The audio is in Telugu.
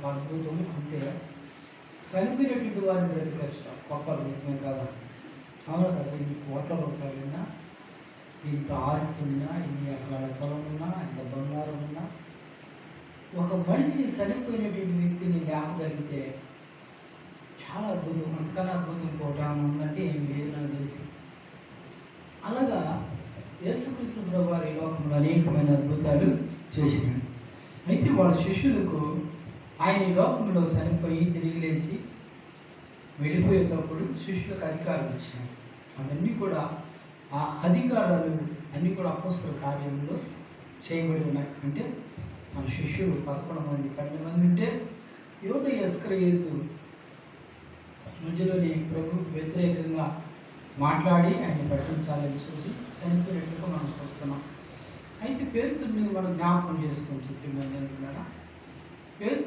అద్భుతం అంటే చనిపోయినటువంటి వారిని బ్రతికొచ్చు గొప్ప అద్భుతమే కదా. అవును కదా. ఇన్ని కోట్ల రూపాయలున్నా, ఇంత ఆస్తి ఉన్నా, ఇన్ని ఎకరాల పొలం ఉన్నా, ఇంత బంగారం ఉన్నా, ఒక మనిషి చనిపోయినటువంటి వ్యక్తిని లేపగలిగితే చాలా అద్భుతం. అంతకన్నా అద్భుతం ఇంకోటి ఉందంటే ఏమి లేదు నాకు తెలిసి. అలాగా యేసుక్రీస్తు ప్రభువారు ఈ లోకంలో అనేకమైన అద్భుతాలు చేసినాడు. అయితే వాళ్ళ శిష్యులకు ఆయన ఈ లోకంలో చనిపోయి తిరిగి లేచి వెళ్ళిపోయేటప్పుడు శిష్యులకు అధికారాలు ఇచ్చినాయి. అవన్నీ కూడా ఆ అధికారాలు అన్నీ కూడా అపోస్తల కార్యంలో చేయబడి ఉన్నాయి. అంటే మన శిష్యులు 11 మంది, 12 మంది ఉంటే యోధ ఇస్కరియోతు మధ్యలోని ప్రభువుకు వ్యతిరేకంగా మాట్లాడి ఆయన పట్టించాలని చూసి చనిపోయినట్టుగా మనం చూస్తున్నాం. అయితే పేతురుని మనం జ్ఞాపకం చేసుకొని చెప్తున్నాం. పేతురు